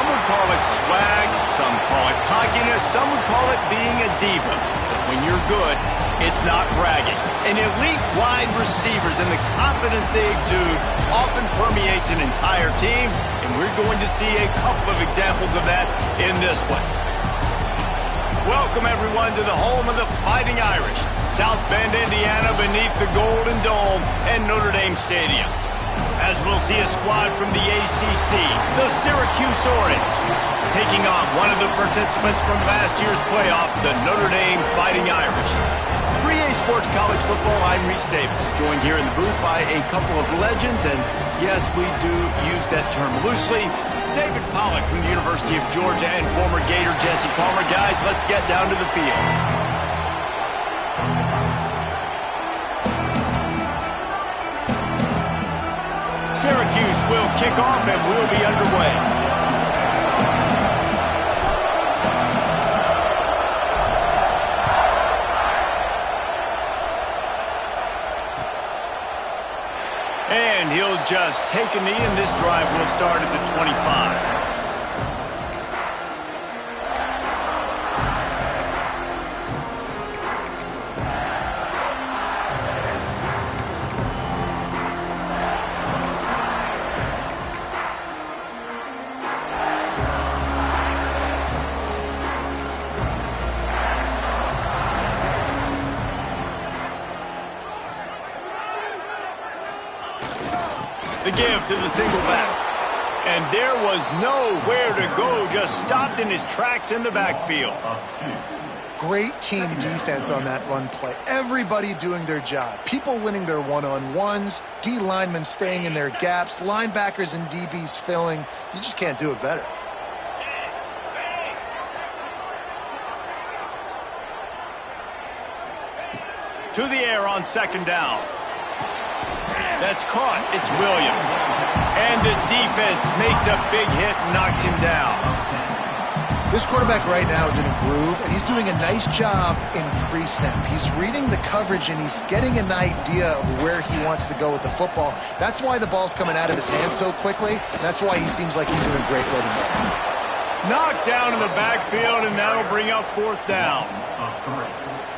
Some would call it swag, some call it cockiness, some would call it being a diva. When you're good, it's not bragging. And elite wide receivers and the confidence they exude often permeates an entire team, and we're going to see a couple of examples of that in this one. Welcome, everyone, to the home of the Fighting Irish, South Bend, Indiana, beneath the Golden Dome and Notre Dame Stadium. As we'll see a squad from the ACC, the Syracuse Orange, taking on one of the participants from last year's playoff, the Notre Dame Fighting Irish. For EA Sports College Football, I'm Reese Davis, joined here in the booth by a couple of legends, and yes, we do use that term loosely. David Pollack from the University of Georgia and former Gator Jesse Palmer. Guys, let's get down to the field. Syracuse will kick off and we'll be underway. And he'll just take a knee, and this drive will start at the 25. The give to the single back. And there was nowhere to go, just stopped in his tracks in the backfield. Great team defense on that run play. Everybody doing their job. People winning their one-on-ones, D linemen staying in their gaps, linebackers and DBs filling. You just can't do it better. To the air on second down. That's caught. It's Williams. And the defense makes a big hit and knocks him down. This quarterback right now is in a groove, and he's doing a nice job in pre-snap. He's reading the coverage, and he's getting an idea of where he wants to go with the football. That's why the ball's coming out of his hands so quickly. That's why he seems like he's in a great rhythm. Knocked down in the backfield, and that'll bring up fourth down.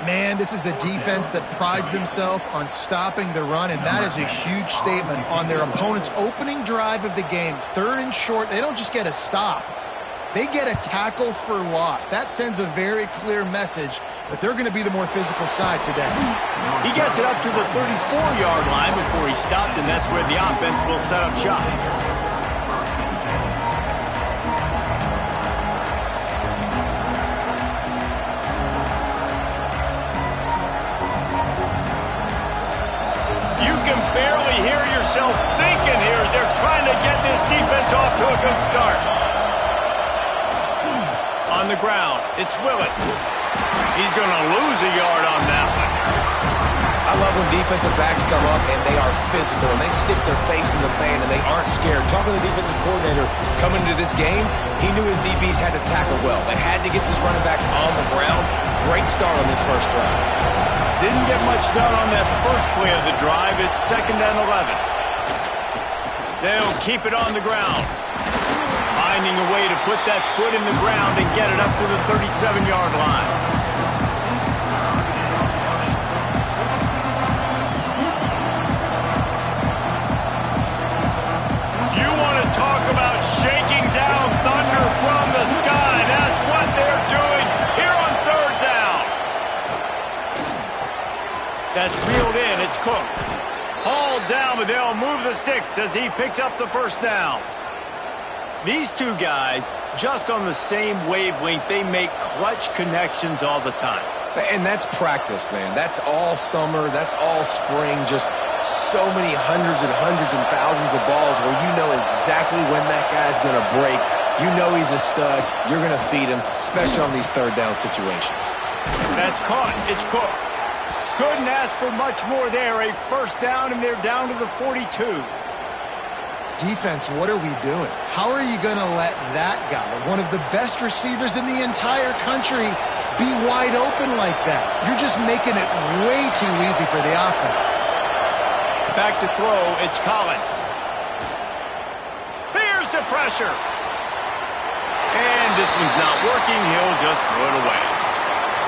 Man, this is a defense that prides themselves on stopping the run, and that is a huge statement on their opponent's opening drive of the game. Third and short, they don't just get a stop. They get a tackle for loss. That sends a very clear message that they're going to be the more physical side today. He gets it up to the 34-yard line before he stopped, and that's where the offense will set up shop. Barely hear yourself thinking here as they're trying to get this defense off to a good start. On the ground, it's Willis. He's going to lose a yard on that one. I love when defensive backs come up and they are physical and they stick their face in the fan and they aren't scared. Talking to the defensive coordinator coming into this game, he knew his DBs had to tackle well. They had to get these running backs on the ground. Great start on this first drive. Didn't get much done on that first play of the drive. It's 2nd and 11. They'll keep it on the ground. Finding a way to put that foot in the ground and get it up to the 37-yard line. You want to talk about shaking down thunder from the sky. That's what they're doing here on third down. That's reeled in. It's Cook. Hauled down, but they'll move the sticks as he picks up the first down. These two guys, just on the same wavelength, they make clutch connections all the time. And that's practice, man. That's all summer. That's all spring. Just so many hundreds and thousands of balls where you know exactly when that guy's going to break. You know he's a stud. You're going to feed him, especially on these third down situations. That's caught. It's Cook. Couldn't ask for much more there. A first down, and they're down to the 42. Defense, what are we doing? How are you going to let that guy, one of the best receivers in the entire country, be wide open like that? You're just making it way too easy for the offense. Back to throw, it's Collins. Here's the pressure. find this one's not working, he'll just throw it away.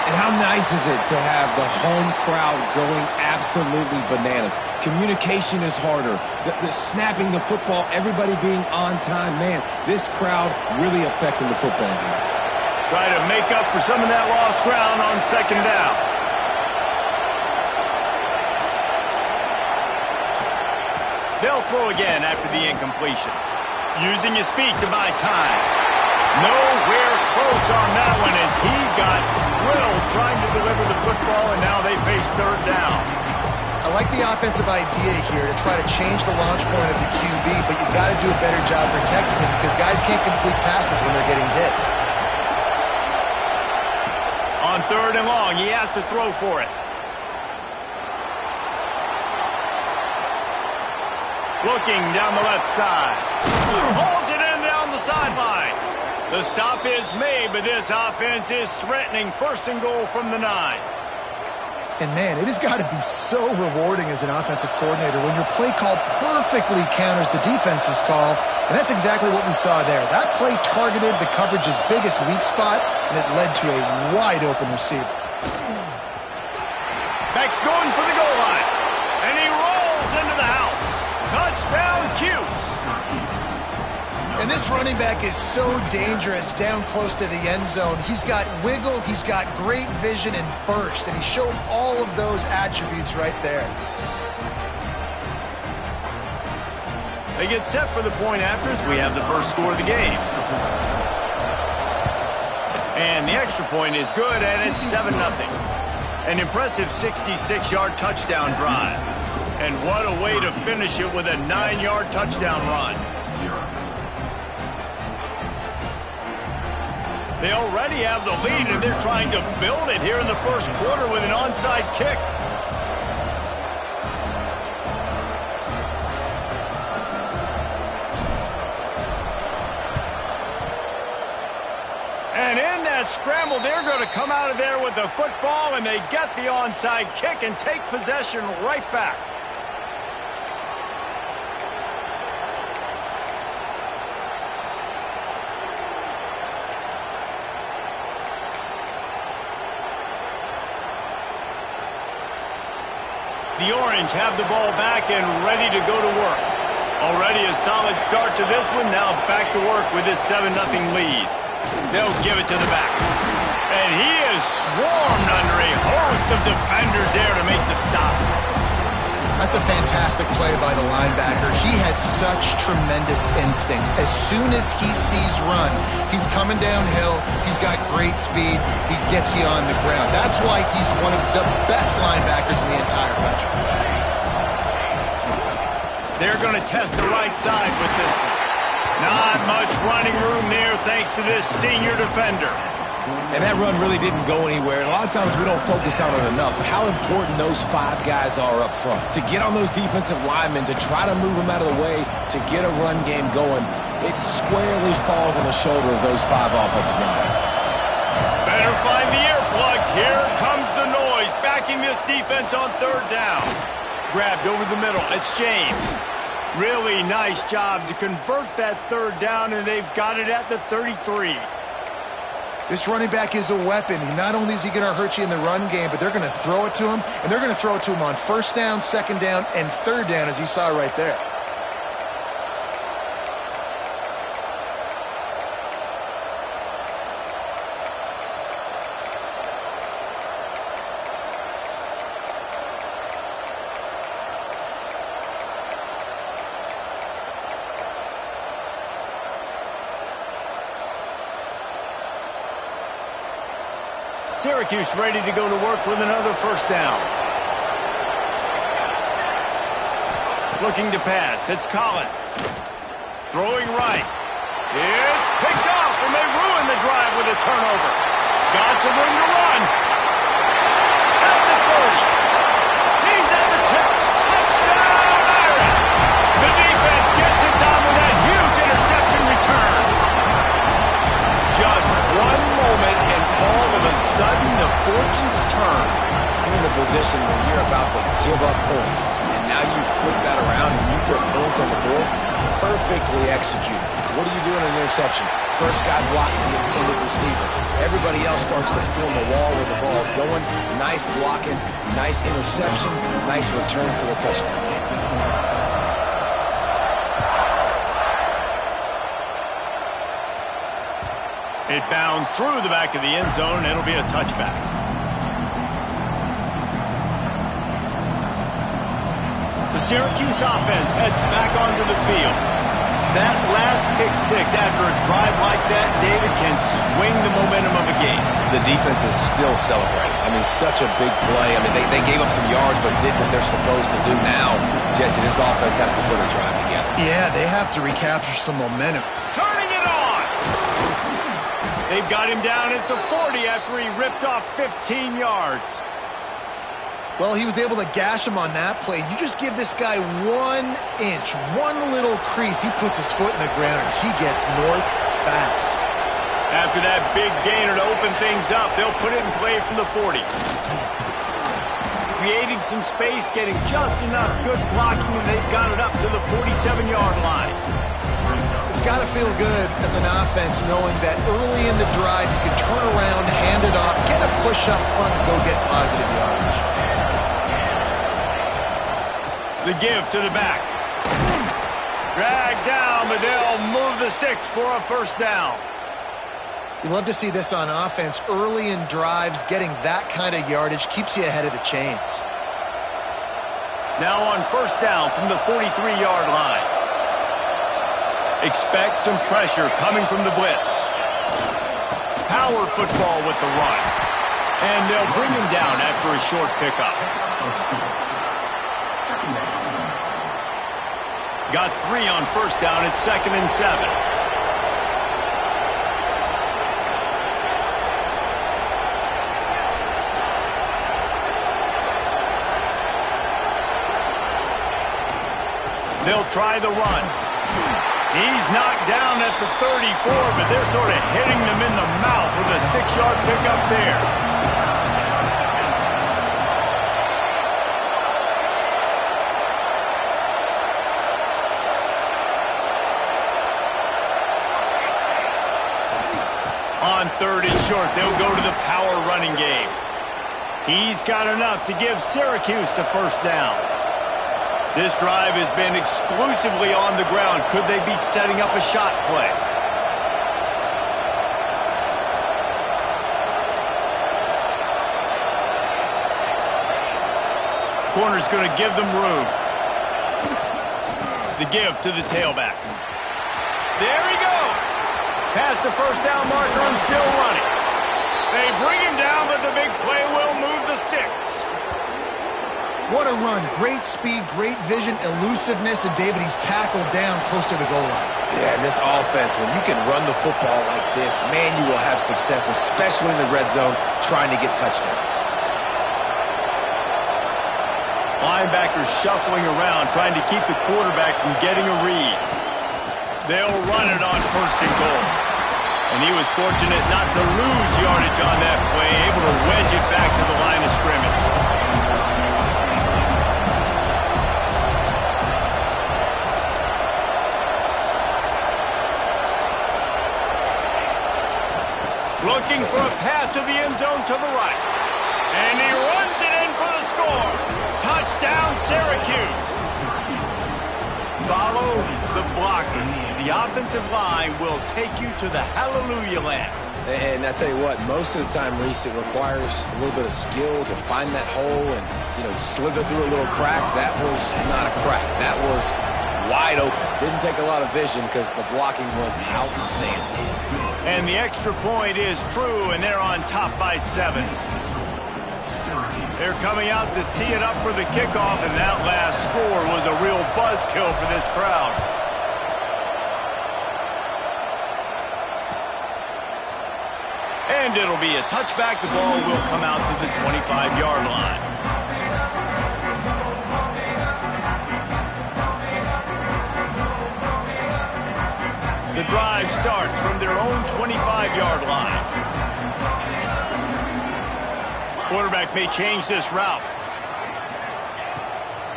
And how nice is it to have the home crowd going absolutely bananas? Communication is harder. The snapping the football, everybody being on time. Man, this crowd really affecting the football game. Try to make up for some of that lost ground on second down. They'll throw again after the incompletion. Using his feet to buy time. Nowhere close on that one as he got drilled trying to deliver the football, and now they face third down. I like the offensive idea here to try to change the launch point of the QB, but you got to do a better job protecting him because guys can't complete passes when they're getting hit. On third and long, he has to throw for it. Looking down the left side. Hauls it in down the sideline. The stop is made, but this offense is threatening first and goal from the 9. And, man, it has got to be so rewarding as an offensive coordinator when your play call perfectly counters the defense's call, and that's exactly what we saw there. That play targeted the coverage's biggest weak spot, and it led to a wide-open receiver. Beck's going for the goal line, and he rolls into the house. Touchdown, Cuse. And this running back is so dangerous down close to the end zone. He's got wiggle, he's got great vision and burst, and he showed all of those attributes right there. They get set for the point after as we have the first score of the game. And the extra point is good, and it's 7-0. An impressive 66-yard touchdown drive. And what a way to finish it with a 9-yard touchdown run. They already have the lead, and they're trying to build it here in the first quarter with an onside kick. And in that scramble, they're going to come out of there with the football, and they get the onside kick and take possession right back. The Orange have the ball back and ready to go to work. Already a solid start to this one. Now back to work with this 7-0 lead. They'll give it to the back. And he is swarmed under a host of defenders there to make the stop. That's a fantastic play by the linebacker. He has such tremendous instincts. As soon as he sees run, he's coming downhill. He's got great speed. He gets you on the ground. That's why he's one of the best linebackers in the entire country. They're going to test the right side with this one. Not much running room there thanks to this senior defender. And that run really didn't go anywhere. And a lot of times we don't focus on it enough. How important those 5 guys are up front. To get on those defensive linemen, to try to move them out of the way, to get a run game going, it squarely falls on the shoulder of those 5 offensive linemen. Better find the earplugs. Here comes the noise, backing this defense on third down. Grabbed over the middle. It's James. Really nice job to convert that third down, and they've got it at the 33. This running back is a weapon. Not only is he going to hurt you in the run game, but they're going to throw it to him, and they're going to throw it to him on first down, second down, and third down, as you saw right there. Syracuse ready to go to work with another first down. Looking to pass. It's Collins. Throwing right. It's picked off, and they ruin the drive with a turnover. Got some room to run. At the 30. He's at the 10. Touchdown, Irish. The defense gets it done with that huge interception return. Just one moment, and all of a sudden, the fortunes turn. You're in a position where you're about to give up points. And now you flip that around and you put points on the board. Perfectly executed. What do you do in an interception? First guy blocks the intended receiver. Everybody else starts to form a wall where the ball's going. Nice blocking, nice interception, nice return for the touchdown. It bounds through the back of the end zone. It'll be a touchback. The Syracuse offense heads back onto the field. That last pick six after a drive like that, David, can swing the momentum of a game. The defense is still celebrating. I mean, such a big play. I mean, they gave up some yards but did what they're supposed to do. Now, Jesse, this offense has to put a drive together. Yeah, they have to recapture some momentum. Turning it on! They've got him down at the 40 after he ripped off 15 yards. Well, he was able to gash him on that play. You just give this guy 1 inch, one little crease. He puts his foot in the ground, and he gets north fast. After that big gainer to open things up, they'll put it in play from the 40. Creating some space, getting just enough good blocking, and they've got it up to the 47-yard line. It's got to feel good as an offense knowing that early in the drive you can turn around, hand it off, get a push up front, and go get positive yardage. The give to the back. Dragged down, but they'll move the sticks for a first down. You love to see this on offense. Early in drives, getting that kind of yardage keeps you ahead of the chains. Now on first down from the 43-yard line. Expect some pressure coming from the blitz. Power football with the run. And they'll bring him down after a short pickup. Got 3 on first down at 2nd and 7. They'll try the run. He's knocked down at the 34, but they're sort of hitting them in the mouth with a 6-yard pickup there. On 3rd and short, they'll go to the power running game. He's got enough to give Syracuse the first down. This drive has been exclusively on the ground. Could they be setting up a shot play? Corner's going to give them room. The give to the tailback. There he goes. Past the first down marker and still running. They bring him down, but the big play will move the sticks. What a run. Great speed, great vision, elusiveness, and David, he's tackled down close to the goal line. Yeah, and this offense, when you can run the football like this, man, you will have success, especially in the red zone, trying to get touchdowns. Linebackers shuffling around, trying to keep the quarterback from getting a read. They'll run it on 1st and goal. And he was fortunate not to lose yardage on that play, able to wedge it back to the line of scrimmage. Looking for a path to the end zone to the right. And he runs it in for the score. Touchdown, Syracuse. Follow the blockers. The offensive line will take you to the hallelujah land. And I tell you what, most of the time, Reese, it requires a little bit of skill to find that hole and, slither through a little crack. That was not a crack. That was wide open. Didn't take a lot of vision because the blocking was outstanding. And the extra point is true, and they're on top by 7. They're coming out to tee it up for the kickoff, and that last score was a real buzzkill for this crowd. And it'll be a touchback. The ball will come out to the 25-yard line. The drive starts from their own 25-yard line. Quarterback may change this route.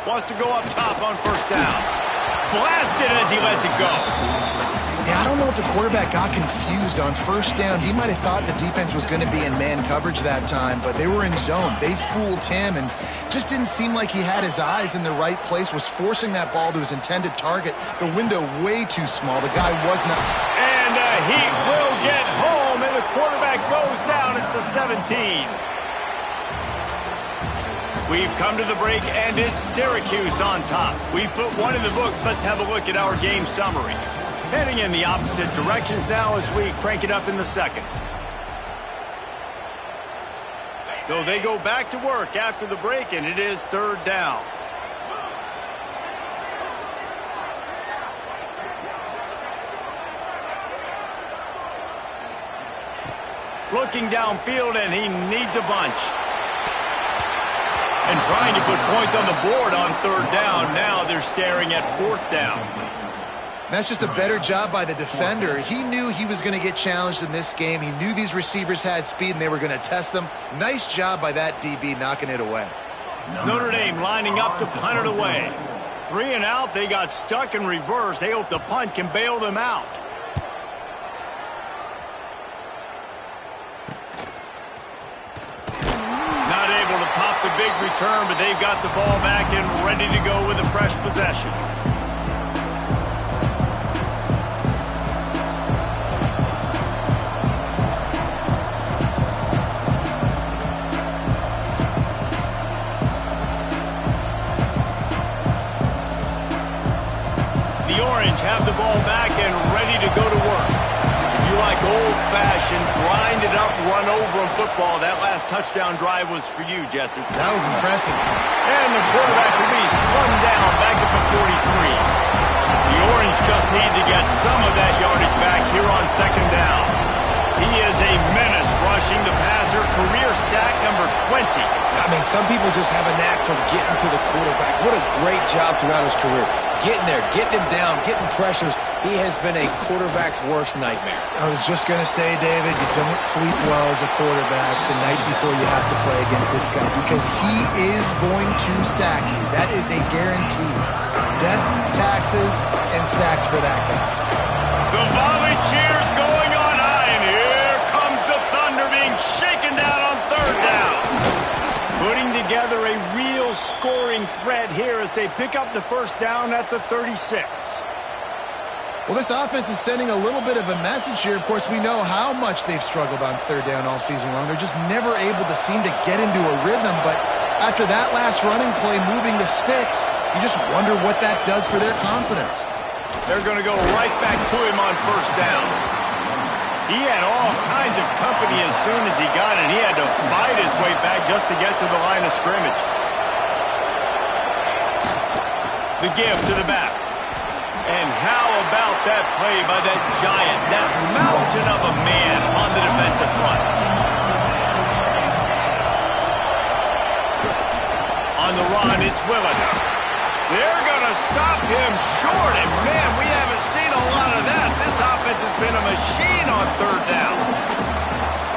Wants to go up top on first down. Blasted as he lets it go. Yeah, I don't know if the quarterback got confused on first down. He might have thought the defense was going to be in man coverage that time, but they were in zone. They fooled him and just didn't seem like he had his eyes in the right place, was forcing that ball to his intended target. The window way too small. The guy was not. And he will get home, and the quarterback goes down at the 17. We've come to the break, and it's Syracuse on top. We've put one in the books. Let's have a look at our game summary. Heading in the opposite directions now as we crank it up in the second. So they go back to work after the break, and it is third down. Looking downfield, and he needs a bunch. And trying to put points on the board on third down. Now they're staring at fourth down. That's just a better job by the defender. He knew he was going to get challenged in this game. He knew these receivers had speed and they were going to test them. Nice job by that DB knocking it away. Notre Dame lining up to punt it away. 3 and out. They got stuck in reverse. They hope the punt can bail them out. Not able to pop the big return, but they've got the ball back and ready to go with a fresh possession. Have the ball back and ready to go to work. If you like old-fashioned, grind-it-up, run-over football, that last touchdown drive was for you, Jesse. That was impressive. And the quarterback will be slimmed down back at the 43. The Orange just need to get some of that yardage back here on second down. He is a menace rushing the passer, career sack number 20. I mean, some people just have a knack for getting to the quarterback. What a great job throughout his career. Getting there, getting him down, getting pressures. He has been a quarterback's worst nightmare. I was just going to say, David, you don't sleep well as a quarterback the night before you have to play against this guy because he is going to sack you. That is a guarantee. Death, taxes, and sacks for that guy. The volley cheers going on high, and here comes the Thunder being shaken down on third down. Putting together a real scoring threat here as they pick up the first down at the 36. Well, this offense is sending a little bit of a message here. Of course, we know how much they've struggled on third down all season long. They're just never able to seem to get into a rhythm. But after that last running play, moving the sticks, you just wonder what that does for their confidence. They're going to go right back to him on first down. He had all kinds of company as soon as he got it. He had to fight his way back just to get to the line of scrimmage. The give to the back. And how about that play by that giant, that mountain of a man on the defensive front? On the run, it's Willis. They're going to stop him short, and man, we haven't seen a lot of that. This offense has been a machine on third down.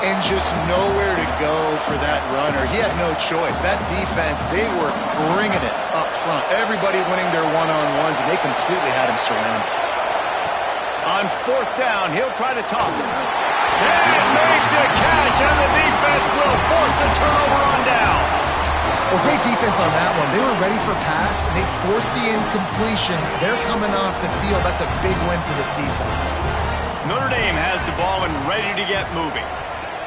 And just nowhere to go for that runner. He had no choice. That defense, they were bringing it up front. Everybody winning their one-on-ones, and they completely had him surrounded. On fourth down, he'll try to toss it. And make the catch, and the defense will force a turnover on downs. Well, great defense on that one. They were ready for pass, and they forced the incompletion. They're coming off the field. That's a big win for this defense. Notre Dame has the ball and ready to get moving.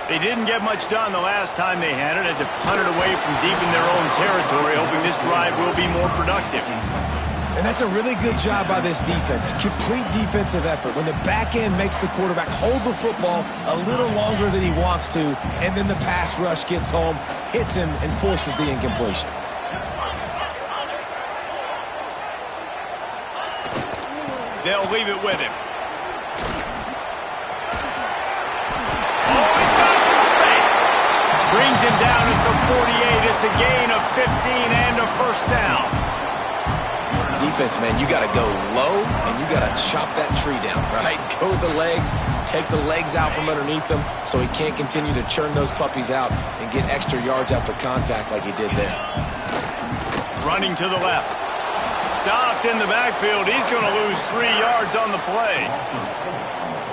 They didn't get much done the last time they had it. Had to punt it away from deep in their own territory, hoping this drive will be more productive. And that's a really good job by this defense. Complete defensive effort. When the back end makes the quarterback hold the football a little longer than he wants to, and then the pass rush gets home, hits him, and forces the incompletion. They'll leave it with him. Oh, he's got some space. Brings him down at the 48. It's a gain of 15 and a first down. Defense, man, you got to go low, and you got to chop that tree down, right? Go with the legs, take the legs out from underneath them so he can't continue to churn those puppies out and get extra yards after contact like he did there. Running to the left. stopped in the backfield. He's going to lose 3 yards on the play.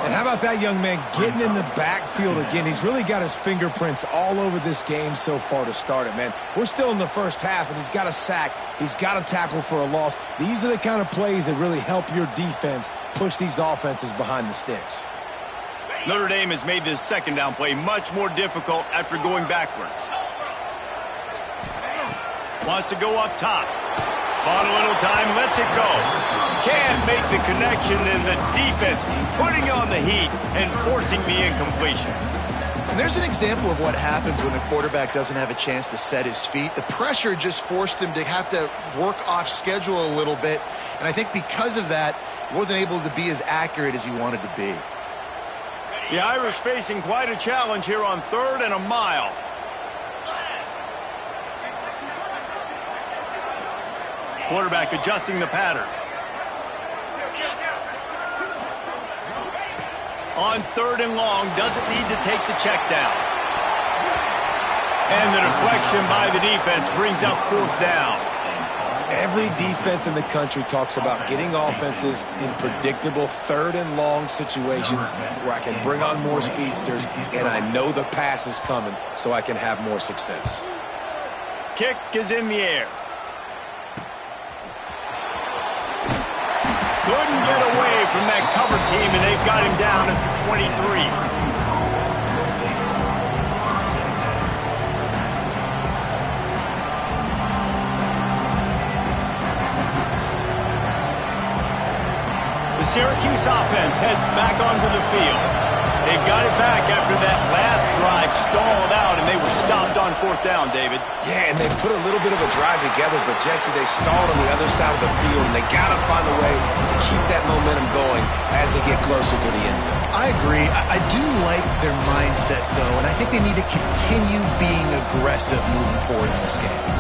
And how about that young man getting in the backfield again? He's really got his fingerprints all over this game so far to start it, man. We're still in the first half, and he's got a sack. He's got a tackle for a loss. These are the kind of plays that really help your defense push these offenses behind the sticks. Notre Dame has made this second down play much more difficult after going backwards. Wants to go up top. Bought a little time, lets it go. Can't make the connection, and the defense putting on the heat and forcing the incompletion. And there's an example of what happens when the quarterback doesn't have a chance to set his feet. The pressure just forced him to have to work off schedule a little bit. And I think because of that, he wasn't able to be as accurate as he wanted to be. The Irish facing quite a challenge here on 3rd and a mile. Quarterback adjusting the pattern. On 3rd and long, doesn't need to take the check down. And the deflection by the defense brings up 4th down. Every defense in the country talks about getting offenses in predictable 3rd and long situations where I can bring on more speedsters and I know the pass is coming so I can have more success. Kick is in the air. Couldn't get away from that cover team, and they've got him down at the 23. The Syracuse offense heads back onto the field. They've got it back after that last drive stalled out, and they were stopped on 4th down, David. Yeah, and they put a little bit of a drive together, but, Jesse, they stalled on the other side of the field, and they got to find a way to keep that momentum going as they get closer to the end zone. I agree. I do like their mindset, though, and I think they need to continue being aggressive moving forward in this game.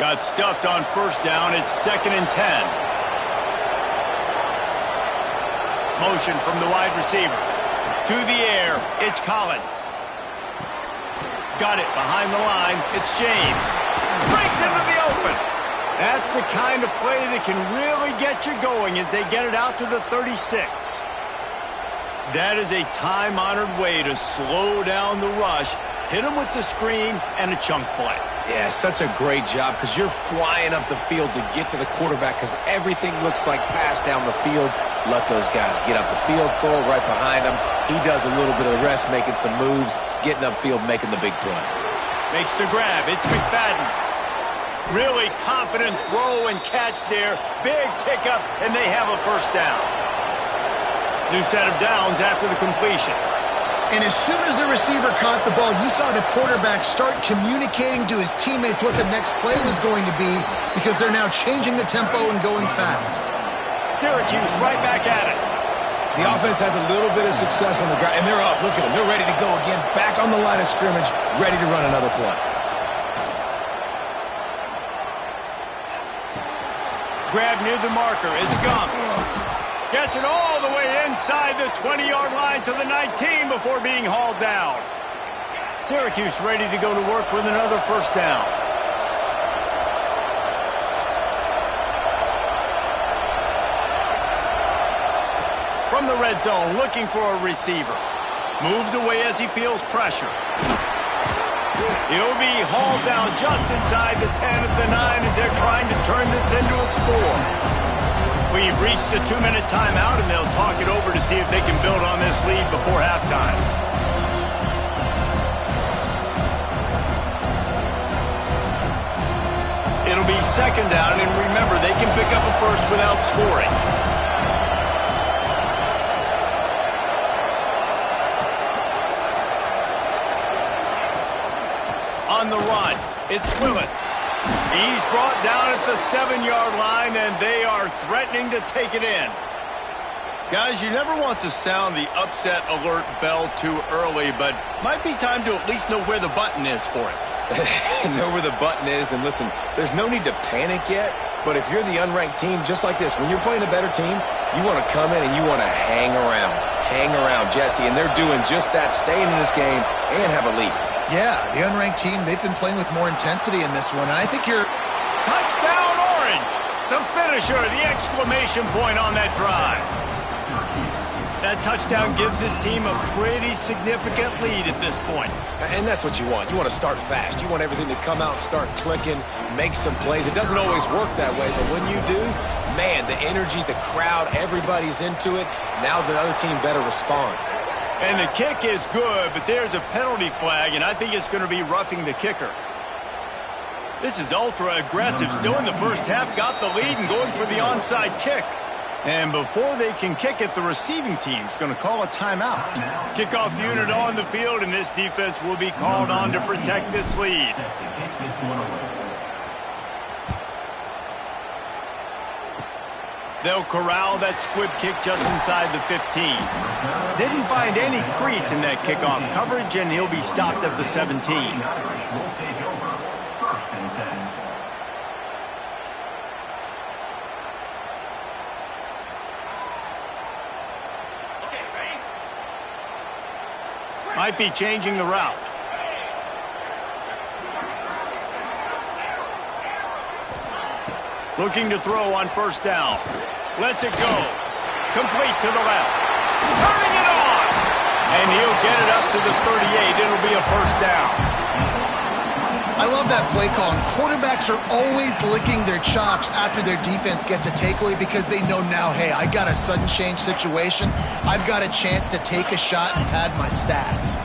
Got stuffed on 1st down. It's 2nd and 10. Motion from the wide receiver. To the air. It's Collins. Got it behind the line. It's James. Breaks into the open. That's the kind of play that can really get you going as they get it out to the 36. That is a time-honored way to slow down the rush, hit them with the screen, and a chunk play. Yeah, such a great job because you're flying up the field to get to the quarterback because everything looks like pass down the field. Let those guys get up the field, throw it right behind him. He does a little bit of the rest, making some moves, getting upfield, making the big play. Makes the grab. It's McFadden. Really confident throw and catch there. Big pickup, and they have a 1st down. New set of downs after the completion. And as soon as the receiver caught the ball, you saw the quarterback start communicating to his teammates what the next play was going to be because they're now changing the tempo and going fast. Syracuse right back at it. The offense has a little bit of success on the ground, and they're up. Look at them. They're ready to go again, back on the line of scrimmage, ready to run another play. Grab near the marker is Gumps. Gets it all the way inside the 20-yard line to the 19 before being hauled down. Syracuse ready to go to work with another 1st down. From the red zone, looking for a receiver. Moves away as he feels pressure. He'll be hauled down just inside the 10 at the 9 as they're trying to turn this into a score. We've reached the 2-minute timeout, and they'll talk it over to see if they can build on this lead before halftime. It'll be 2nd down, and remember, they can pick up a 1st without scoring. On the run, it's Willis. He's brought down at the 7-yard line, and they are threatening to take it in. Guys, you never want to sound the upset alert bell too early, but might be time to at least know where the button is for it. Know where the button is, and listen, there's no need to panic yet, but if you're the unranked team, just like this, when you're playing a better team, you want to come in and you want to hang around, Jesse, and they're doing just that, staying in this game and have a lead. Yeah, the unranked team, they've been playing with more intensity in this one, and I think you're... Touchdown, Orange! The finisher, the exclamation point on that drive. That touchdown gives his team a pretty significant lead at this point. And that's what you want. You want to start fast. You want everything to come out and start clicking, make some plays. It doesn't always work that way, but when you do, man, the energy, the crowd, everybody's into it. Now the other team better respond. And the kick is good, but there's a penalty flag, and I think it's going to be roughing the kicker. This is ultra aggressive. Still in the first half, got the lead and going for the onside kick. And before they can kick it, the receiving team's going to call a timeout. Kickoff unit on the field, and this defense will be called on to protect this lead. They'll corral that squib kick just inside the 15. Didn't find any crease in that kickoff coverage, and he'll be stopped at the 17. Might be changing the route. Looking to throw on first down. Lets it go. Complete to the left. Turning it on! And he'll get it up to the 38. It'll be a first down. I love that play call. And quarterbacks are always licking their chops after their defense gets a takeaway because they know now, hey, I got a sudden change situation. I've got a chance to take a shot and pad my stats.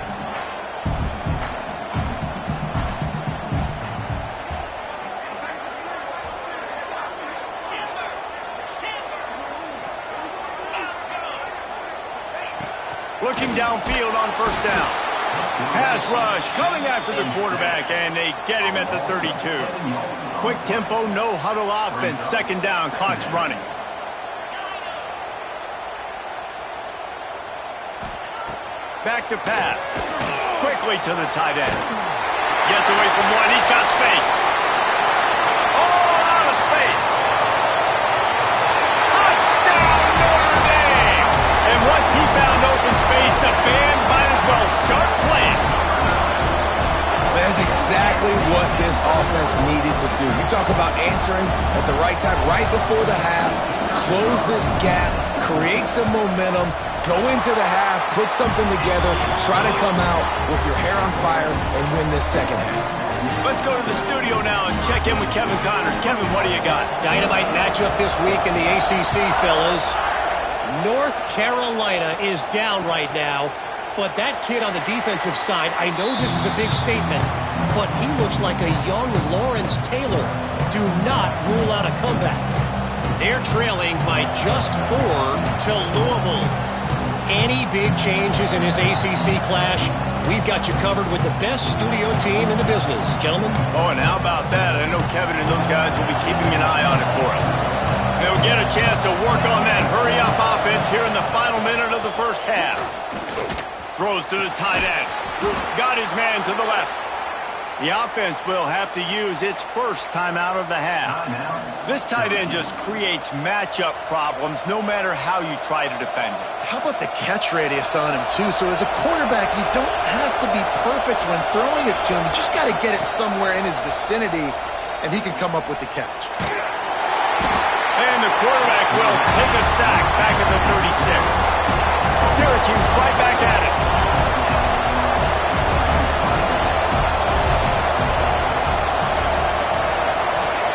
Looking downfield on first down. Pass rush coming after the quarterback, and they get him at the 32. Quick tempo, no huddle offense. Second down, clock's running. Back to pass. Quickly to the tight end. Gets away from one. He's got space. All out of space. Touchdown, Notre Dame! And once he found open space, the band might as well start playing. That's exactly what this offense needed to do. You talk about answering at the right time, right before the half, close this gap, create some momentum, go into the half, put something together, try to come out with your hair on fire and win this second half. Let's go to the studio now and check in with Kevin Connors. Kevin, what do you got? Dynamite matchup this week in the ACC, fellas. North Carolina is down right now, but that kid on the defensive side, I know this is a big statement, but he looks like a young Lawrence Taylor. Do not rule out a comeback. They're trailing by just 4 to Louisville. Any big changes in his ACC clash, we've got you covered with the best studio team in the business, gentlemen. Oh, and how about that? I know Kevin and those guys will be keeping an eye on it for us. They'll get a chance to work on that hurry-up offense here in the final minute of the first half. Throws to the tight end. Got his man to the left. The offense will have to use its first timeout of the half. This tight end just creates matchup problems no matter how you try to defend it. How about the catch radius on him, too? So as a quarterback, you don't have to be perfect when throwing it to him. You just got to get it somewhere in his vicinity, and he can come up with the catch. And the quarterback will take a sack back at the 36. Syracuse right back at it.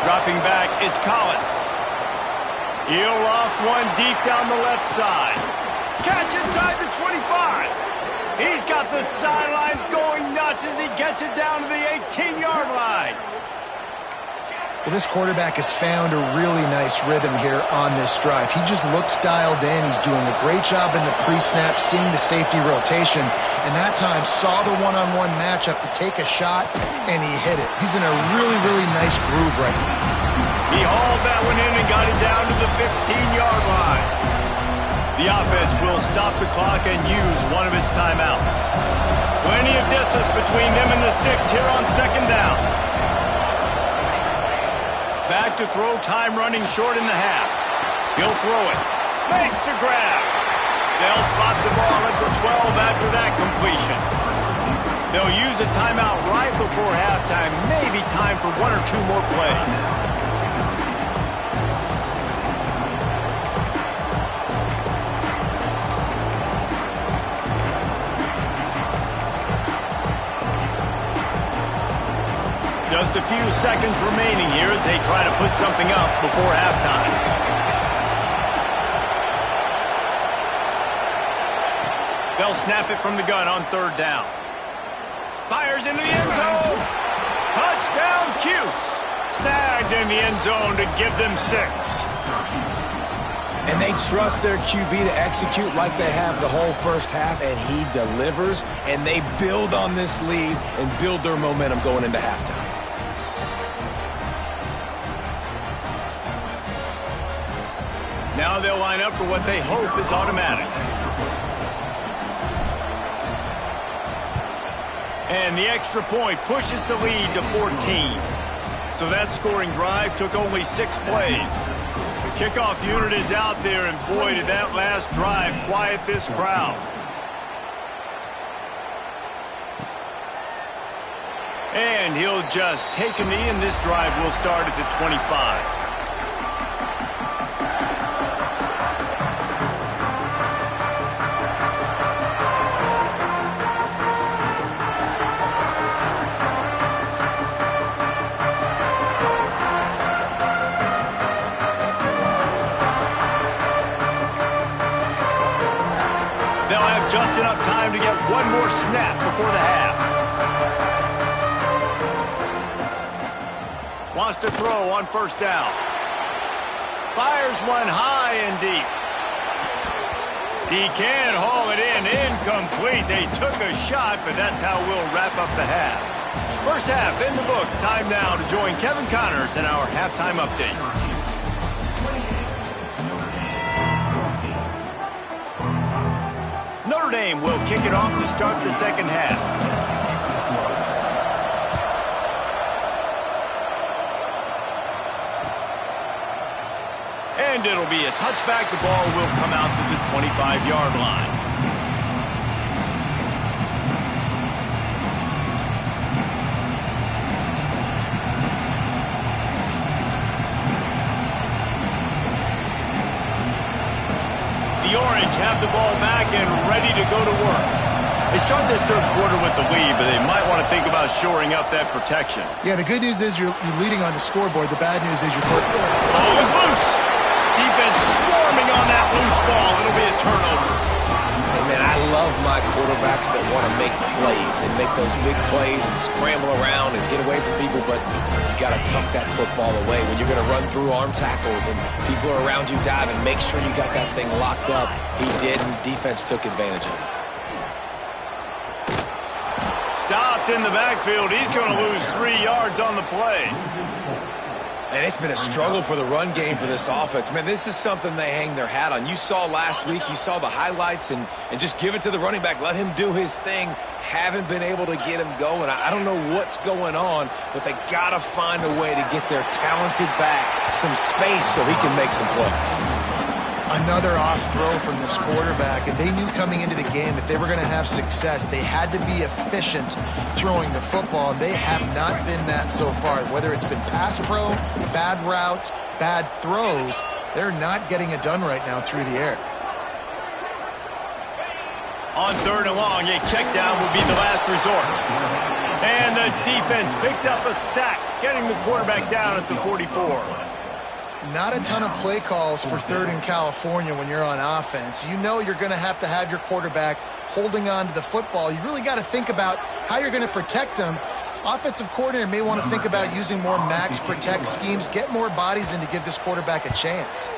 Dropping back, it's Collins. He'll loft one deep down the left side. Catch inside the 25. He's got the sidelines going nuts as he gets it down to the 18-yard line. Well, this quarterback has found a really nice rhythm here on this drive. He just looks dialed in. He's doing a great job in the pre-snap, seeing the safety rotation, and that time saw the one-on-one matchup to take a shot, and he hit it. He's in a really, really nice groove right now. He hauled that one in and got it down to the 15-yard line. The offense will stop the clock and use one of its timeouts. Plenty of distance between them and the sticks here on second down. Back to throw, time running short in the half. He'll throw it. Makes the grab. They'll spot the ball at the 12 after that completion. They'll use a timeout right before halftime. Maybe time for one or two more plays. Just a few seconds remaining here as they try to put something up before halftime. They'll snap it from the gun on third down. Fires into the end zone. Touchdown, Cuse. Snagged in the end zone to give them 6. And they trust their QB to execute like they have the whole first half, and he delivers, and they build on this lead and build their momentum going into halftime. Now they'll line up for what they hope is automatic. And the extra point pushes the lead to 14. So that scoring drive took only 6 plays. The kickoff unit is out there, and boy, did that last drive quiet this crowd. And he'll just take a knee, and this drive will start at the 25. Just enough time to get one more snap before the half. Wants to throw on first down. Fires one high and deep. He can haul it in. Incomplete. They took a shot, but that's how we'll wrap up the half. First half in the books. Time now to join Kevin Connors in our halftime update. Notre Dame will kick it off to start the second half. And it'll be a touchback. The ball will come out to the 25-yard line. The Orange have the ball back and ready to go to work. They start this third quarter with the lead, but they might want to think about shoring up that protection. Yeah, the good news is you're leading on the scoreboard. The bad news is you're... Oh, it's loose. Defense swarming on that loose ball. It'll be a turnover. And, man, I love my quarterbacks that want to make plays and make those big plays and scramble around and get away from people, but you got to tuck that football away. When you're going to run through arm tackles and people are around you diving, make sure you got that thing locked up. He did, and defense took advantage of it. Stopped in the backfield. He's going to lose 3 yards on the play. And it's been a struggle for the run game for this offense. Man, this is something they hang their hat on. You saw last week, you saw the highlights, and just give it to the running back. Let him do his thing. Haven't been able to get him going. I don't know what's going on, but they got to find a way to get their talented back some space so he can make some plays. Another off throw from this quarterback, and they knew coming into the game that they were going to have success. They had to be efficient throwing the football, and they have not been that so far. Whether it's been pass pro, bad routes, bad throws, they're not getting it done right now through the air. On third and long, a check down will be the last resort. And the defense picks up a sack, getting the quarterback down at the 44. Not a ton of play calls for third in California when you're on offense. You know you're going to have your quarterback holding on to the football. You really got to think about how you're going to protect him. Offensive coordinator may want to think about using more max protect schemes, get more bodies in to give this quarterback a chance.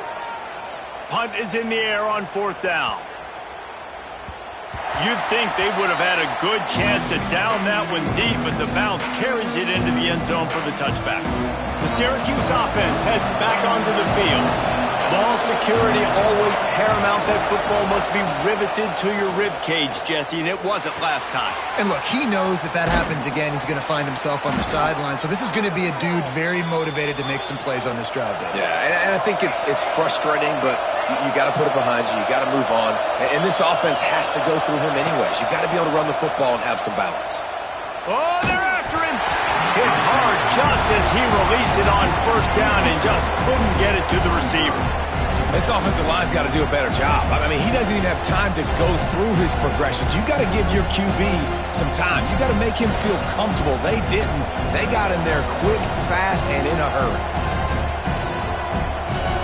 Punt is in the air on fourth down. You'd think they would have had a good chance to down that one deep, but the bounce carries it into the end zone for the touchback. The Syracuse offense heads back onto the field. Ball security always paramount. That football must be riveted to your rib cage, Jesse, and it wasn't last time. And look, he knows that happens again, he's going to find himself on the sideline. So this is going to be a dude very motivated to make some plays on this drive. Yeah, and I think it's frustrating, but you got to put it behind you. You got to move on. And this offense has to go through him anyways. You got to be able to run the football and have some balance. Oh, they're after him. Hit hard just as he released it on first down and just couldn't get it to the receiver. This offensive line's got to do a better job. I mean, he doesn't even have time to go through his progressions. You got to give your QB some time. You got to make him feel comfortable. They didn't. They got in there quick, fast, and in a hurry.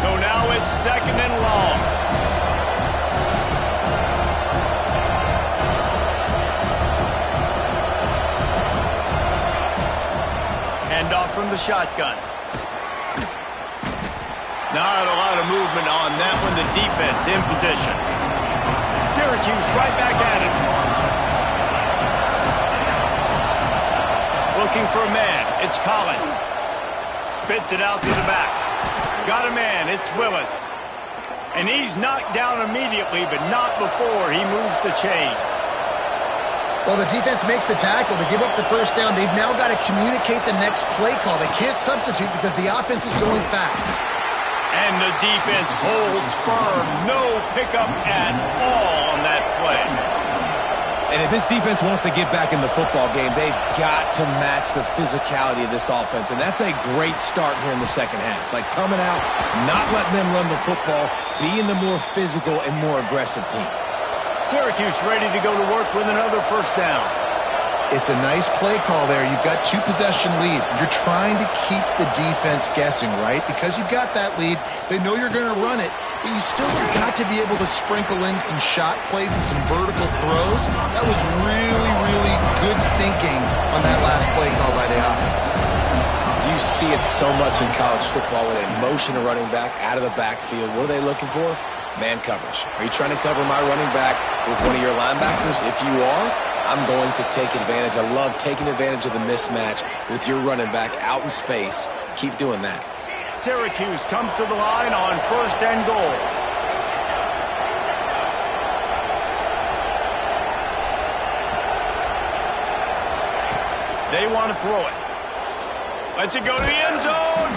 So now it's 2nd and long. Handoff from the shotgun. Not a lot of movement on that one. The defense in position. Syracuse right back at it. Looking for a man. It's Collins. Spits it out to the back. Got a man. It's Willis. And he's knocked down immediately, but not before he moves the chains. Well, the defense makes the tackle. They give up the first down. They've now got to communicate the next play call. They can't substitute because the offense is going fast. And the defense holds firm. No pickup at all on that play. And if this defense wants to get back in the football game, they've got to match the physicality of this offense. And that's a great start here in the second half. Like coming out, not letting them run the football, being the more physical and more aggressive team. Syracuse ready to go to work with another first down. It's a nice play call there. You've got 2-possession lead. You're trying to keep the defense guessing, right? Because you've got that lead. They know you're going to run it, but you still have got to be able to sprinkle in some shot plays and some vertical throws. That was really, really good thinking on that last play call by the offense. You see it so much in college football with a motion of running back out of the backfield. What are they looking for? Man coverage. Are you trying to cover my running back with one of your linebackers? If you are, I'm going to take advantage. I love taking advantage of the mismatch with your running back out in space. Keep doing that. Syracuse comes to the line on 1st and goal. They want to throw it. Lets it go to the end zone.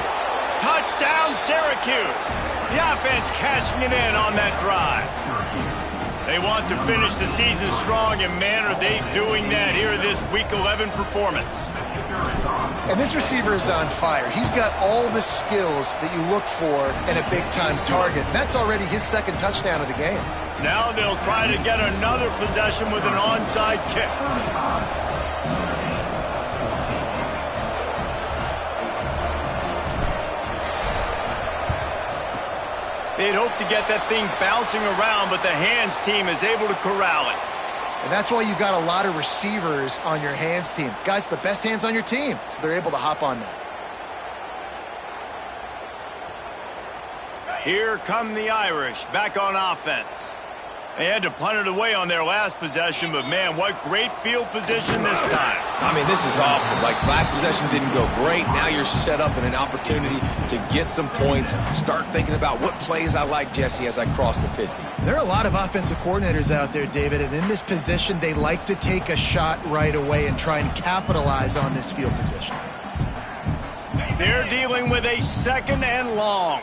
Touchdown, Syracuse. The offense cashing it in on that drive. They want to finish the season strong, and man, are they doing that here this Week 11 performance. And this receiver is on fire. He's got all the skills that you look for in a big-time target. And that's already his 2nd touchdown of the game. Now they'll try to get another possession with an onside kick. They'd hope to get that thing bouncing around, but the hands team is able to corral it. And that's why you've got a lot of receivers on your hands team. Guys, the best hands on your team, so they're able to hop on that. Here come the Irish, back on offense. They had to punt it away on their last possession, but man, what great field position this time. I mean, this is awesome. Like, last possession didn't go great. Now you're set up in an opportunity to get some points. Start thinking about what plays I like, Jesse, as I cross the 50. There are a lot of offensive coordinators out there, David, and in this position, they like to take a shot right away and try and capitalize on this field position. They're dealing with a 2nd and long.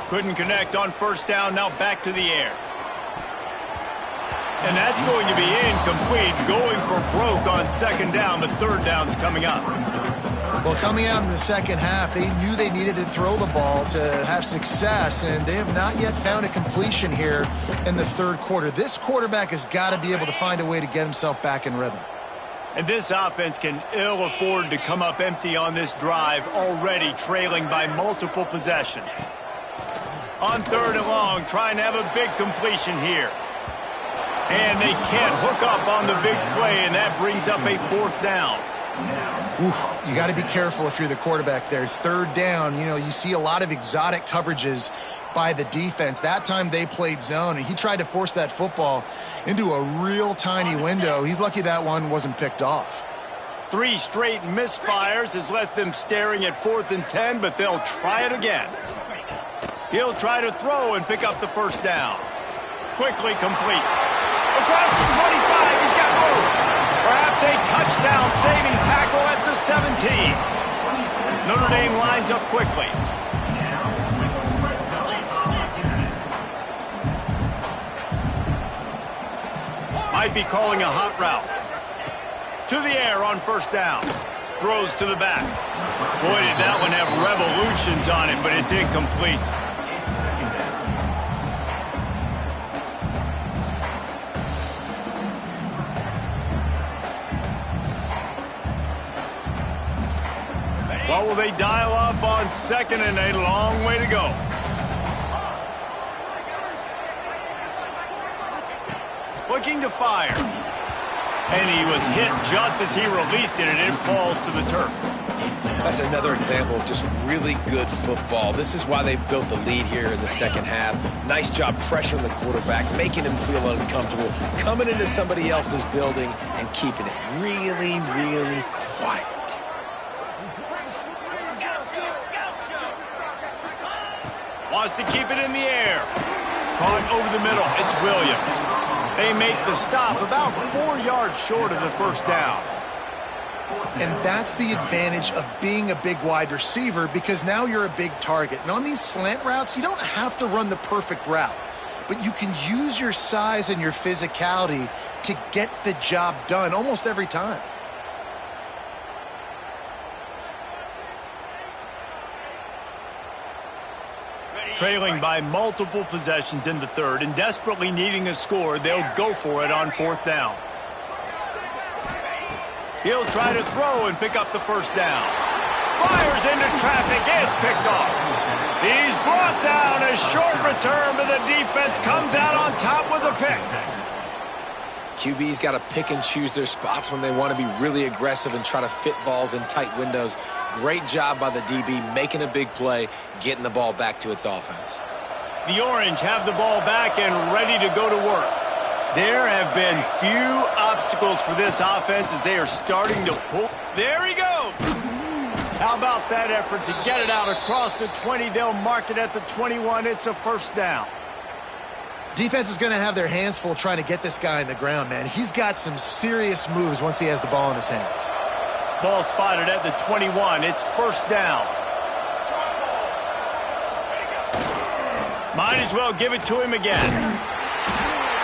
Couldn't connect on first down, now back to the air. And that's going to be incomplete, going for broke on 2nd down, but 3rd down's coming up. Well, coming out in the second half, they knew they needed to throw the ball to have success, and they have not yet found a completion here in the 3rd quarter. This quarterback has got to be able to find a way to get himself back in rhythm. And this offense can ill afford to come up empty on this drive, already trailing by multiple possessions. On 3rd and long, trying to have a big completion here. And they can't hook up on the big play, and that brings up a 4th down. Oof, you got to be careful if you're the quarterback there. 3rd down, you see a lot of exotic coverages by the defense. That time they played zone, and he tried to force that football into a real tiny window. He's lucky that one wasn't picked off. 3 straight misfires has left them staring at 4th and 10, but they'll try it again. He'll try to throw and pick up the first down. Quickly complete. Across the 25, he's got room. Perhaps a touchdown-saving tackle at the 17. Notre Dame lines up quickly. Might be calling a hot route. To the air on first down. Throws to the back. Boy, did that one have revolutions on it, but it's incomplete. What will they dial up on 2nd and a long way to go? Looking to fire. And he was hit just as he released it, and it falls to the turf. That's another example of just really good football. This is why they built the lead here in the second half. Nice job pressuring the quarterback, making him feel uncomfortable, coming into somebody else's building and keeping it really, really quiet. Wants to keep it in the air. Caught over the middle. It's Williams. They make the stop about 4 yards short of the first down. And that's the advantage of being a big wide receiver, because now you're a big target. And on these slant routes, you don't have to run the perfect route, but you can use your size and your physicality to get the job done almost every time. Trailing by multiple possessions in the third and desperately needing a score, they'll go for it on 4th down. He'll try to throw and pick up the first down. Fires into traffic. It's picked off. He's brought down. A short return, but the defense comes out on top with a pick. QB's got to pick and choose their spots when they want to be really aggressive and try to fit balls in tight windows. Great job by the DB making a big play, getting the ball back to its offense. The Orange have the ball back and ready to go to work. There have been few obstacles for this offense as they are starting to pull. There he goes. How about that effort to get it out across the 20? They'll mark it at the 21. It's a first down. Defense is going to have their hands full trying to get this guy in the ground, man. He's got some serious moves once he has the ball in his hands. Ball spotted at the 21. It's first down. Might as well give it to him again.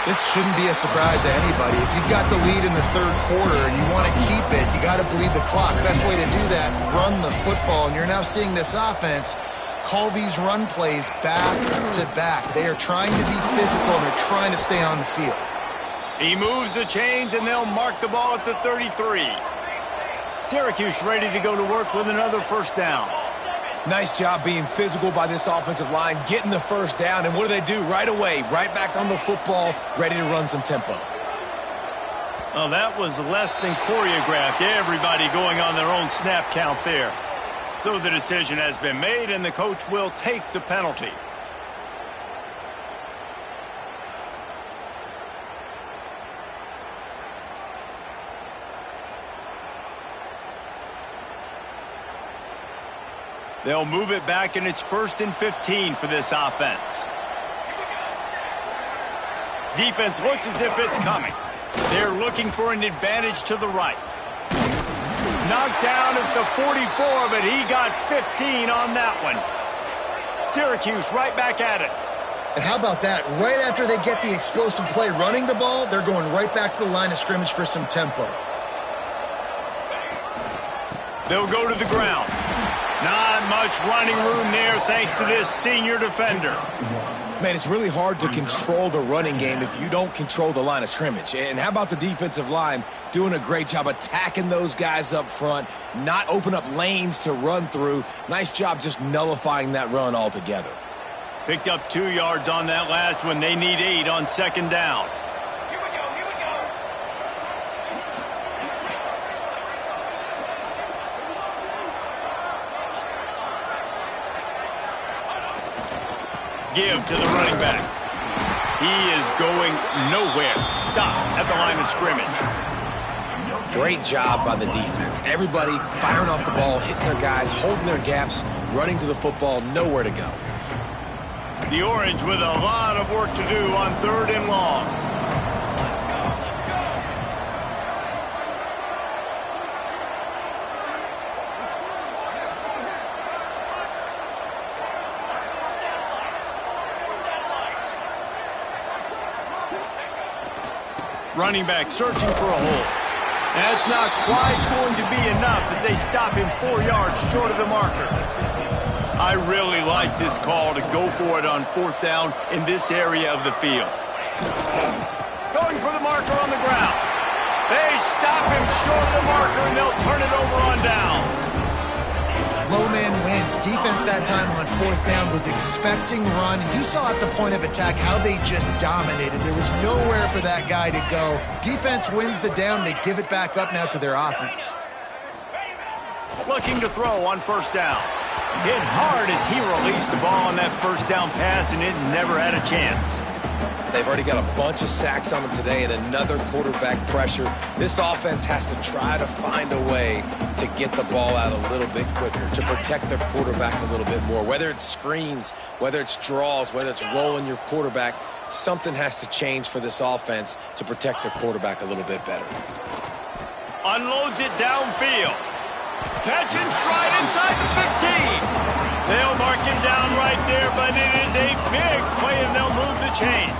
This shouldn't be a surprise to anybody. If you've got the lead in the third quarter and you want to keep it, you got to bleed the clock. Best way to do that, run the football. And you're now seeing this offense call these run plays back to back. They are trying to be physical, and they're trying to stay on the field. He moves the chains, and they'll mark the ball at the 33. Syracuse ready to go to work with another first down. Nice job being physical by this offensive line, getting the first down, and what do? Right away, right back on the football, ready to run some tempo. Well, that was less than choreographed. Everybody going on their own snap count there. So the decision has been made, and the coach will take the penalty. They'll move it back, and it's 1st and 15 for this offense. Defense looks as if it's coming. They're looking for an advantage to the right. Knocked down at the 44, but he got 15 on that one. Syracuse right back at it. And how about that? Right after they get the explosive play running the ball, they're going right back to the line of scrimmage for some tempo. They'll go to the ground. Not much running room there thanks to this senior defender. Man, it's really hard to control the running game if you don't control the line of scrimmage. And how about the defensive line doing a great job attacking those guys up front, not open up lanes to run through. Nice job just nullifying that run altogether. Picked up 2 yards on that last one. They need 8 on 2nd down. Give to the running back. He is going nowhere. Stop at the line of scrimmage. Great job by the defense. Everybody firing off the ball, hitting their guys, holding their gaps, running to the football, nowhere to go. The Orange with a lot of work to do on 3rd and long. Running back searching for a hole. That's not quite going to be enough as they stop him 4 yards short of the marker. I really like this call to go for it on 4th down in this area of the field. Going for the marker on the ground. They stop him short of the marker and they'll turn it over on downs. Low man wins. Defense that time on 4th down was expecting run. You saw at the point of attack how they just dominated. There was nowhere for that guy to go. Defense wins the down. They give it back up now to their offense. Looking to throw on 1st down. Hit hard as he released the ball on that 1st down pass, and it never had a chance. They've already got a bunch of sacks on them today and another quarterback pressure. This offense has to try to find a way to get the ball out a little bit quicker, to protect their quarterback a little bit more. Whether it's screens, whether it's draws, whether it's rolling your quarterback, something has to change for this offense to protect their quarterback a little bit better. Unloads it downfield. Catch and stride inside the 15. They'll mark him down right there, but it is a big play, and they'll move the chains.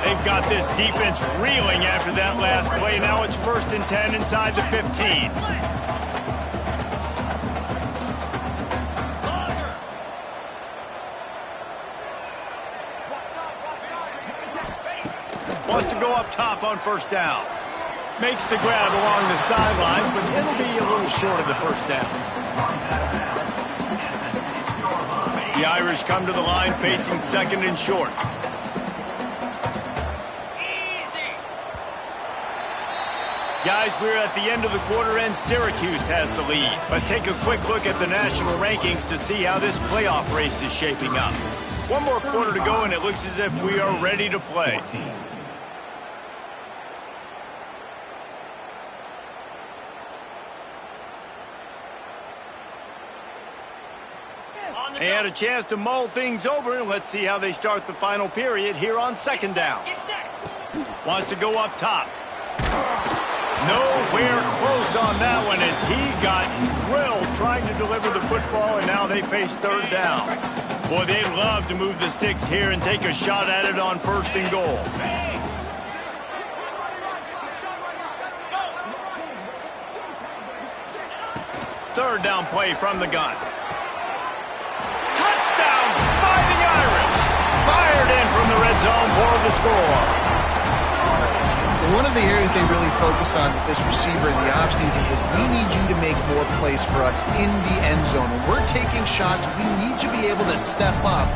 They've got this defense reeling after that last play. Now it's 1st and 10 inside the 15. Wants to go up top on 1st down. Makes the grab along the sidelines, but it'll be a little short of the 1st down. The Irish come to the line facing 2nd and short. Guys, we're at the end of the quarter, and Syracuse has the lead. Let's take a quick look at the national rankings to see how this playoff race is shaping up. 1 more quarter to go, and it looks as if we are ready to play. They had a chance to mull things over, and let's see how they start the final period here on 2nd down. Wants to go up top. Nowhere close on that one as he got drilled trying to deliver the football, and now they face 3rd down. Boy, they love to move the sticks here and take a shot at it on 1st and goal. Third down play from the gun. Touchdown by the Irish. Fired in from the red zone for the score. One of the areas they really focused on with this receiver in the offseason was we need you to make more plays for us in the end zone. When we're taking shots, we need you to be able to step up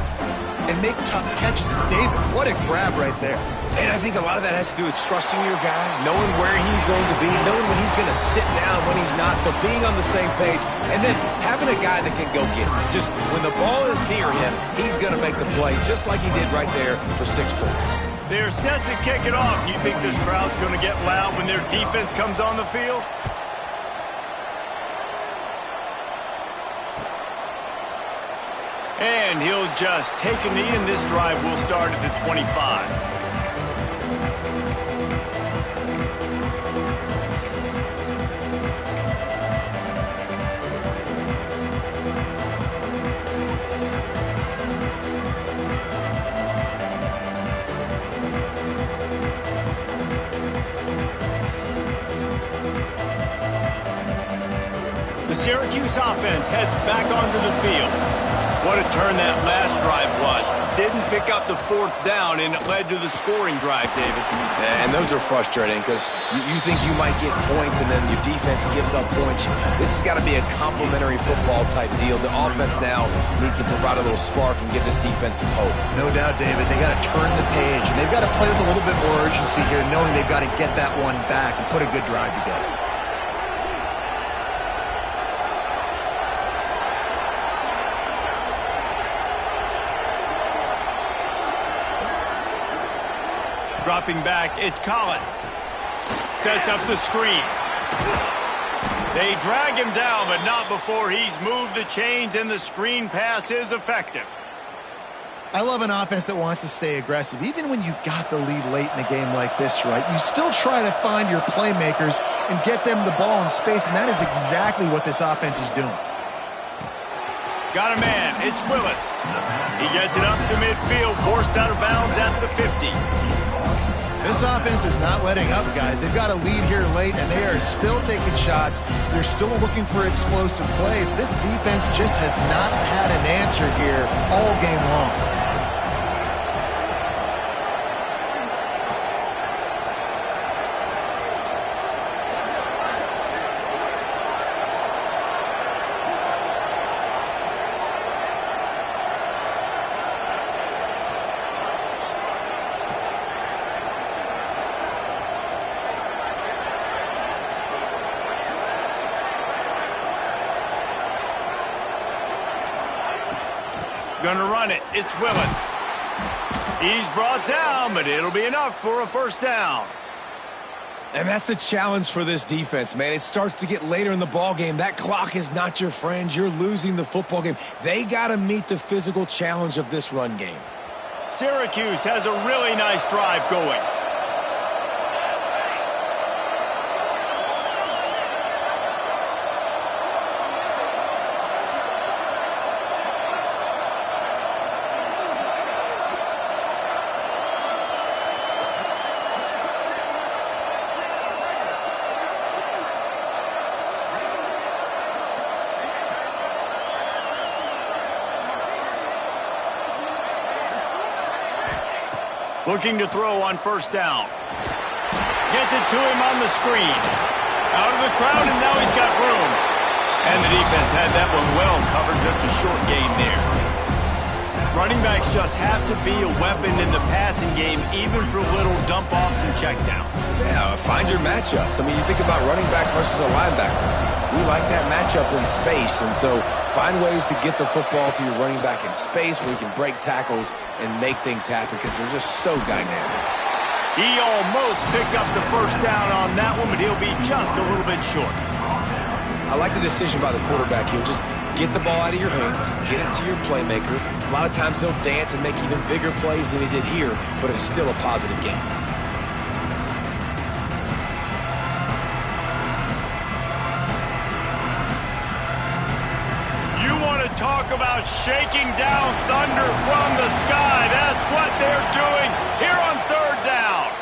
and make tough catches. And David, what a grab right there. And I think a lot of that has to do with trusting your guy, knowing where he's going to be, knowing when he's going to sit down, when he's not, so being on the same page, and then having a guy that can go get him. Just when the ball is near him, he's going to make the play just like he did right there for 6 points. They're set to kick it off. You think this crowd's going to get loud when their defense comes on the field? And he'll just take a knee, and this drive will start at the 25. Syracuse offense heads back onto the field. What a turn that last drive was. Didn't pick up the 4th down, and it led to the scoring drive, David. And those are frustrating because you think you might get points, and then your defense gives up points. This has got to be a complementary football type deal. The offense now needs to provide a little spark and give this defense some hope. No doubt, David. They got to turn the page, and they've got to play with a little bit more urgency here, knowing they've got to get that one back and put a good drive together. Dropping back, it's Collins. sets up the screen. They drag him down, but not before he's moved the chains, and the screen pass is effective. I love an offense that wants to stay aggressive. Even when you've got the lead late in a game like this, right, you still try to find your playmakers and get them the ball in space, and that is exactly what this offense is doing. Got a man. It's Willis. He gets it up to midfield, forced out of bounds at the 50. This offense is not letting up, guys. They've got a lead here late, and they are still taking shots. They're still looking for explosive plays. This defense just has not had an answer here all game long. Gonna run it. It's Willis. He's brought down, but it'll be enough for a first down. And that's the challenge for this defense, man. It starts to get later in the ball game. That clock is not your friend. You're losing the football game. They got to meet the physical challenge of this run game. Syracuse has a really nice drive going. Looking to throw on first down. Gets it to him on the screen. Out of the crowd, and now he's got room. And the defense had that one well covered, just a short gain there. Running backs just have to be a weapon in the passing game, even for little dump-offs and checkdowns. Yeah, find your matchups. I mean, you think about running back versus a linebacker. We like that matchup in space, and so find ways to get the football to your running back in space where you can break tackles and make things happen because they're just so dynamic. He almost picked up the first down on that one, but he'll be just a little bit short. I like the decision by the quarterback here. Just get the ball out of your hands, get it to your playmaker. A lot of times he'll dance and make even bigger plays than he did here, but it was still a positive game. Talk about shaking down thunder from the sky. That's what they're doing here on third down.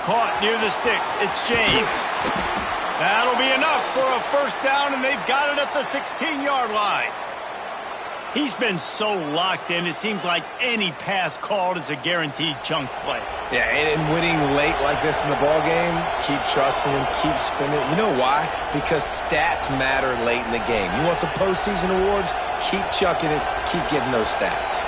Caught near the sticks. It's James. That'll be enough for a first down, and they've got it at the 16-yard line. He's been so locked in, it seems like any pass called is a guaranteed chunk play. Yeah, and winning late like this in the ball game, keep trusting him, keep spinning. You know why? Because stats matter late in the game. You want some postseason awards? Keep chucking it, keep getting those stats.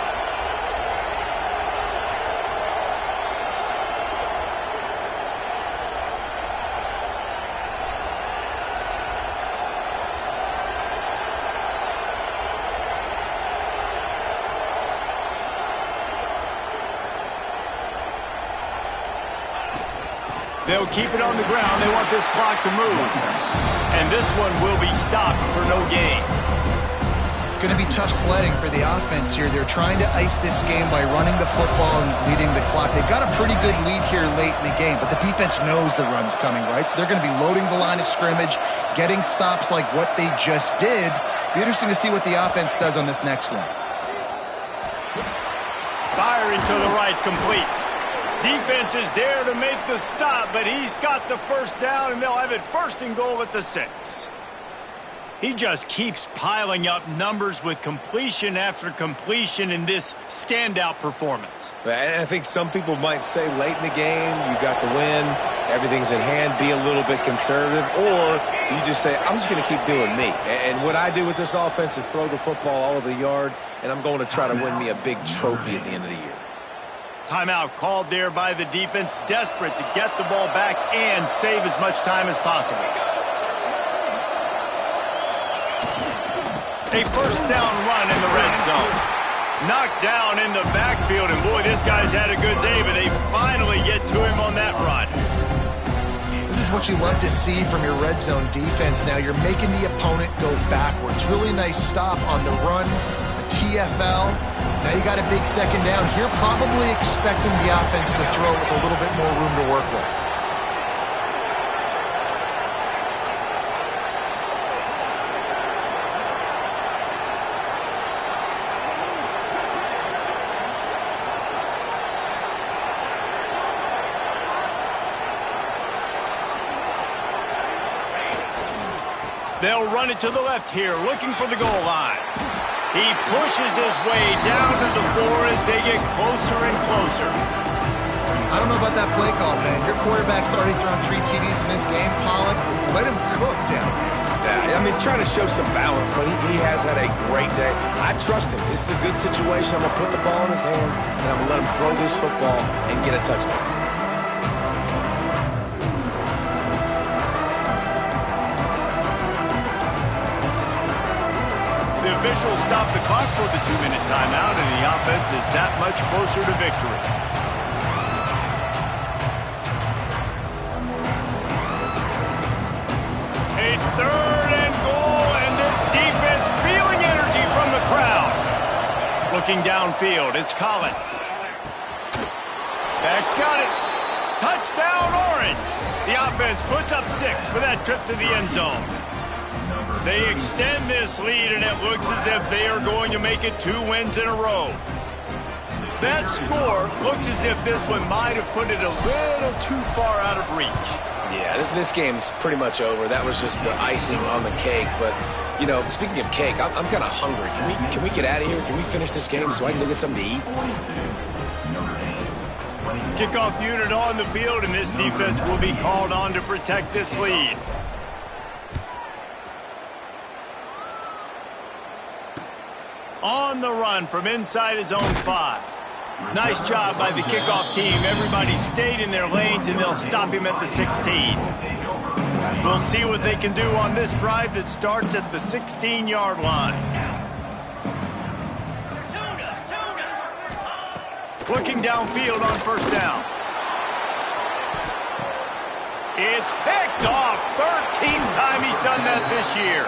They'll keep it on the ground. They want this clock to move. And this one will be stopped for no gain. It's going to be tough sledding for the offense here. They're trying to ice this game by running the football and leading the clock. They've got a pretty good lead here late in the game, but the defense knows the run's coming, right? So they're going to be loading the line of scrimmage, getting stops like what they just did. Be interesting to see what the offense does on this next one. Firing to the right, complete. Defense is there to make the stop, but he's got the first down, and they'll have it first and goal at the 6. He just keeps piling up numbers with completion after completion in this standout performance. And I think some people might say late in the game, you got the win, everything's in hand, be a little bit conservative, or you just say, I'm just going to keep doing me. And what I do with this offense is throw the football all over the yard, and I'm going to try to win me a big trophy at the end of the year. Timeout called there by the defense, desperate to get the ball back and save as much time as possible. A first down run in the red zone. Knocked down in the backfield, and boy, this guy's had a good day, but they finally get to him on that run. is what you love to see from your red zone defense. Now you're making the opponent go backwards. Really nice stop on the run, a TFL. Now you got a big second down here, probably expecting the offense to throw with a little bit more room to work with. They'll run it to the left here, looking for the goal line. He pushes his way down to the floor as they get closer and closer. I don't know about that play call, man. Your quarterback's already thrown 3 TDs in this game. Pollock, let him cook down there. Yeah, I mean, trying to show some balance, but he has had a great day. I trust him. This is a good situation. I'm going to put the ball in his hands, and I'm going to let him throw this football and get a touchdown. The officials stop the clock for the 2-minute timeout, and the offense is that much closer to victory. A 3rd and goal, and this defense feeling energy from the crowd. Looking downfield, it's Collins. Back's got it. Touchdown, Orange. The offense puts up 6 for that trip to the end zone. They extend this lead, and it looks as if they are going to make it 2 wins in a row. That score looks as if this one might have put it a little too far out of reach. Yeah, this game's pretty much over. That was just the icing on the cake. But, you know, speaking of cake, I'm kind of hungry. Can we get out of here? Can we finish this game so I can go get something to eat? Kickoff unit on the field, and this defense will be called on to protect this lead. On the run from inside his own 5. Nice job by the kickoff team. Everybody stayed in their lanes, and they'll stop him at the 16. We'll see what they can do on this drive that starts at the 16-yard line. Looking downfield on 1st down. It's picked off. 13th time he's done that this year.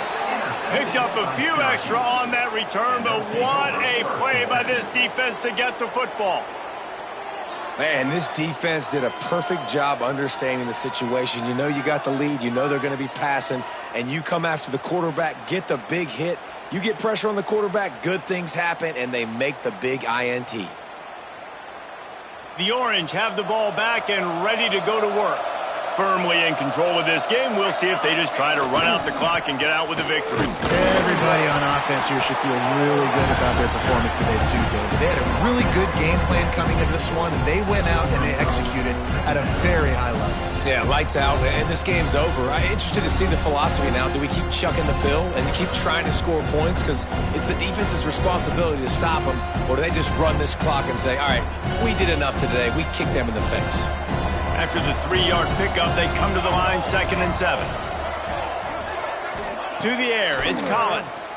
Picked up a few extra on that return, but what a play by this defense to get the football. Man, this defense did a perfect job understanding the situation. You know you got the lead. You know they're going to be passing, and you come after the quarterback, get the big hit. You get pressure on the quarterback, good things happen, and they make the big INT. The Orange have the ball back and ready to go to work. Firmly in control of this game. We'll see if they just try to run out the clock and get out with a victory. Everybody on offense here should feel really good about their performance today too, David. They had a really good game plan coming into this one, and they went out and they executed at a very high level. Yeah, lights out, and this game's over. I'm interested to see the philosophy now. Do we keep chucking the pill and keep trying to score points because it's the defense's responsibility to stop them, or do they just run this clock and say, all right, we did enough today. We kicked them in the face. After the 3-yard pickup, they come to the line, 2nd and 7. To the air, it's Collins.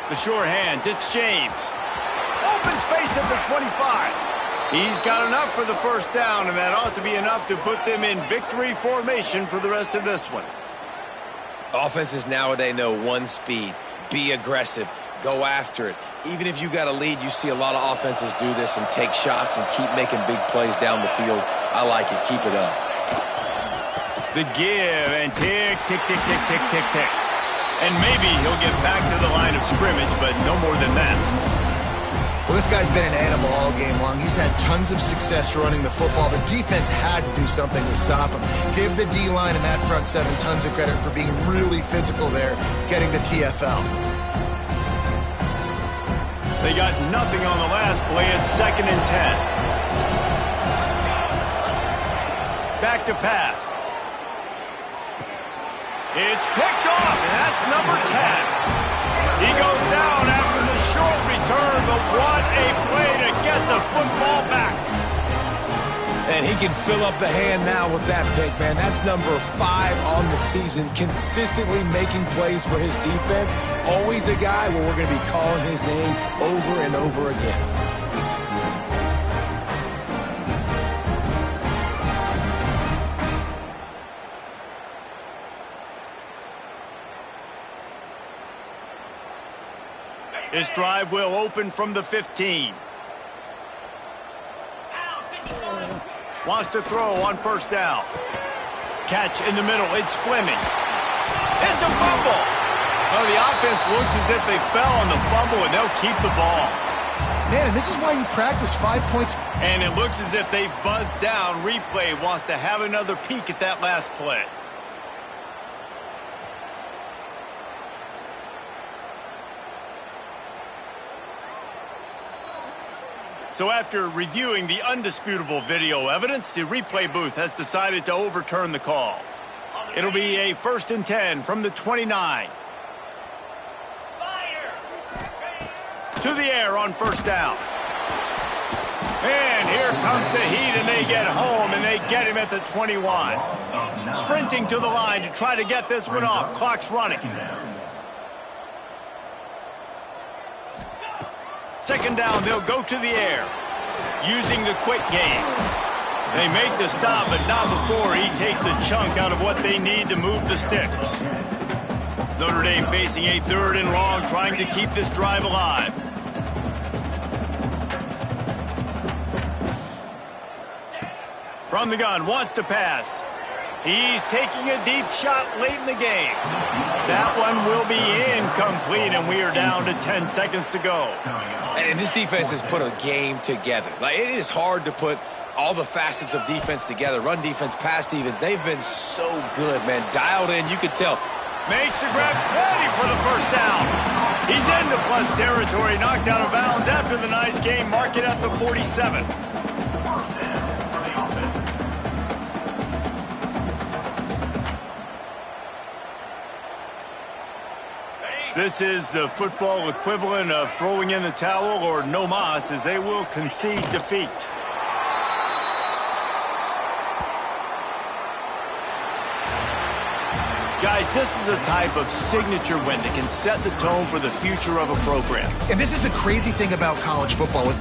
The sure hands, it's James. Open space at the 25. He's got enough for the 1st down, and that ought to be enough to put them in victory formation for the rest of this one. Offenses nowadays know one speed. Be aggressive. Go after it. Even if you got a lead, you see a lot of offenses do this and take shots and keep making big plays down the field. I like it. Keep it up. The give and tick, tick, tick, tick, tick, tick, tick. And maybe he'll get back to the line of scrimmage, but no more than that. Well, this guy's been an animal all game long. He's had tons of success running the football. The defense had to do something to stop him. Give the D-line and that front 7 tons of credit for being really physical there, getting the TFL. They got nothing on the last play. It's 2nd and 10. Back to pass. It's picked off, and that's number 10. He goes down after the short return, but what a play to get the football back. And he can fill up the hand now with that pick, man. That's number 5 on the season, consistently making plays for his defense. Always a guy where we're going to be calling his name over and over again. This drive will open from the 15. Wants to throw on first down. Catch in the middle. It's Fleming. It's a fumble. Well, the offense looks as if they fell on the fumble, and they'll keep the ball. Man, and this is why you practice 5 points. And it looks as if they've buzzed down. Replay wants to have another peek at that last play. So after reviewing the undisputable video evidence, the replay booth has decided to overturn the call. It'll be a 1st and 10 from the 29. To the air on first down. And here comes the heat, and they get home, and they get him at the 21. Sprinting to the line to try to get this one off. Clock's running. Second down, they'll go to the air, using the quick game. They make the stop, but not before he takes a chunk out of what they need to move the sticks. Notre Dame facing a 3rd and long, trying to keep this drive alive. From the gun, wants to pass. He's taking a deep shot late in the game. That one will be incomplete, and we are down to 10 seconds to go. And this defense has put a game together. Like, it is hard to put all the facets of defense together. Run defense, pass defense. They've been so good, man. Dialed in, you could tell. Makes the grab, plenty for the first down. He's into plus territory, knocked out of bounds after the nice game. Mark it at the 47. This is the football equivalent of throwing in the towel or no mas, as they will concede defeat. Guys, this is a type of signature win that can set the tone for the future of a program. And this is the crazy thing about college football.